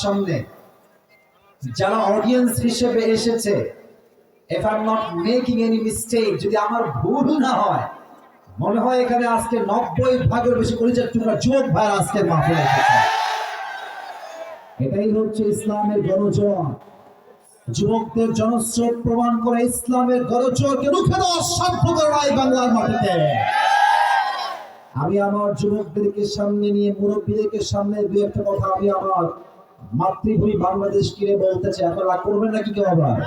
সামনে যারা অডিয়েন্স হিসেবে এসেছে, if I'm not making any mistake, যদি আমার ভুল না হয়, মনে হয় এখানে আজকে 90% বেশি কলিজার টুকরা যুবক ভাইরা আজকে মাহফিলে এসেছে। এটাই হচ্ছে ইসলামের গণজোয়ার। যুবকদের জনস্রোত প্রমাণ করে ইসলামের গণজোয়ারকে রুখে দেওয়ার সাধ্য করে নাই বাংলার মাটিতে। আমি আমার যুবকদেরকে সামনে নিয়ে, মুরব্বীদেরকে সামনে দুই একটা কথা আমি আমার মাতৃভূমি বাংলাদেশকে বলতে চাই। আপনারা করবেন নাকি কেউ? আবার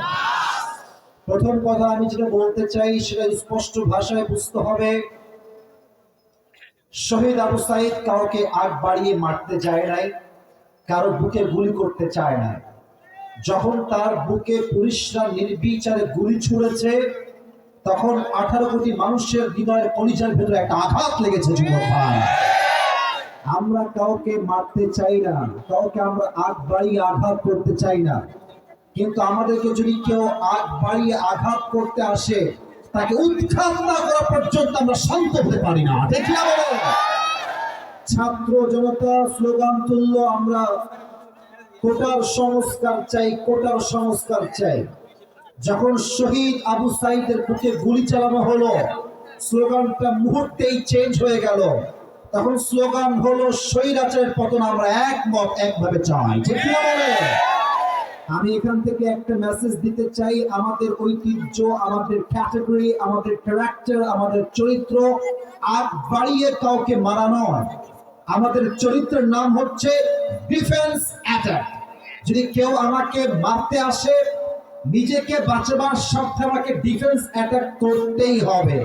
প্রথম কথা আমি যেটা বলতে চাই সেটা স্পষ্ট ভাষায় বুঝতে হবে। শহীদ আবু সাঈদ কাউকে আগ বাড়িয়ে মারতে চায় নাই, কারো বুকে গুলি করতে চায় নাই। যখন তার বুকে পুলিশরা নির্বিচারে গুলি ছুড়েছে, তখন 18 কোটি মানুষের হৃদয়ের কলিজার ভেতরে একটা আঘাত লেগেছে। যুবক ভাই, আমরা কাউকে মারতে চাই না, কাউকে আমরা আগ বাড়িয়ে আঘাত করতে চাই না, কিন্তু আমাদেরকে যদি কেউ আগ বাড়িয়ে আঘাত করতে আসে, তাকে উৎখাত না করা পর্যন্ত আমরা শান্ত হতে পারি না। দেখি ছাত্র জনতা স্লোগান তুলল, আমরা কোটার সংস্কার চাই, কোটার সংস্কার চাই। যখন শহীদ আবু সাঈদের বুকে গুলি চালানো হলো, স্লোগানটা মুহূর্তেই চেঞ্জ হয়ে গেল। তখন স্লোগান হলো স্বৈরাচারের পতন আমরা একমত, একভাবে চাই। ঠিক না বলে? আমি এখান থেকে একটা মেসেজ দিতে চাই, আমাদের ঐতিহ্য, আমাদের ক্যাটাগরি, আমাদের ক্যারেক্টার, আমাদের চরিত্র আগ বাড়িয়ে কাউকে মারা নয়। আমাদের চরিত্রের নাম হচ্ছে ডিফেন্স অ্যাটাক। যদি কেউ আমাকে মারতে আসে, নিজেকে বাঁচাবার স্বার্থে আমাকে ডিফেন্স অ্যাটাক করতেই হবে।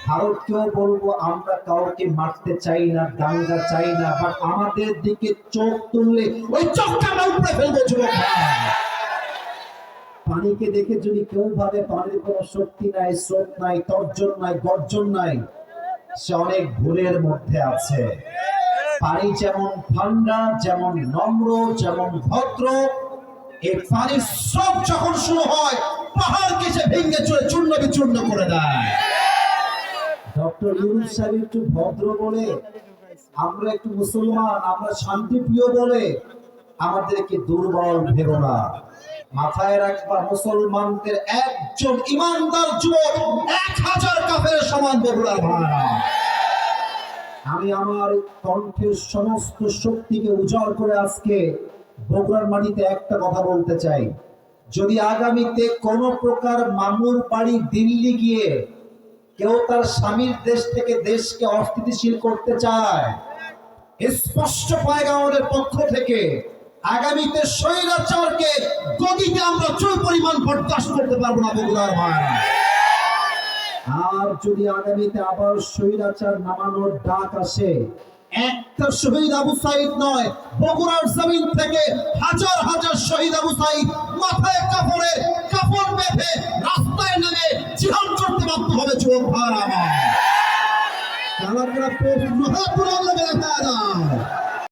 ভারতকেও বলবো, আমরা কাউকে মারতে চাই না, দাঙ্গা চাই না, বাট আমাদের দিকে চোখ তুললে ওই চোখটা আমরা উপরে ফেলবো। যুবক পানিকে দেখে যদি কেউ ভাবে পানির কোনো শক্তি নাই, স্রোত নাই, তর্জন নাই, গর্জন নাই, সে অনেক ভুলের মধ্যে আছে। পানি যেমন ঠান্ডা, যেমন নম্র, যেমন ভদ্র, এই পানির স্রোত যখন শুরু হয়, পাহাড়কে সে ভেঙে চলে চূর্ণ বিচূর্ণ করে দেয়। ডক্টর ইউনূস সাহেব একটু ভদ্র বলে, আমরা একটু মুসলমান, আমরা শান্তিপ্রিয় বলে আমাদেরকে দুর্বল ভেবো না। মাথায় রাখবা, মুসলমানদের একজন ইমানদার যুবক 1000 কাফেরের সমান। বগুড়ার ভাইরা, আমি আমার কণ্ঠের সমস্ত শক্তিকে উজাড় করে আজকে বগুড়ার মাটিতে একটা কথা বলতে চাই। যদি আগামীতে কোনো প্রকার মামুর বাড়ি দিল্লি গিয়ে কেউ তার স্বামীর দেশ থেকে দেশকে অস্থিতিশীল করতে চায়, স্পষ্ট পায়গা আমাদের পক্ষ থেকে, আগামীতে স্বৈরাচারকে গদিতে আমরা চুল পরিমাণ বরদাস্ত করতে পারবো না। বগুড়ার ভাইরা, আর যদি আগামীতে আবার স্বৈরাচার নামানোর ডাক আসে, একটা শহীদ আবু সাঈদ নয়, বগুড়ার জমিন থেকে হাজার হাজার শহীদ আবু সাঈদ মাথায় কাপড় বেঁধে রাস্তায় নেমে জিহাদ করতে বাধ্য হবে। যুবক ভাইরা আমার,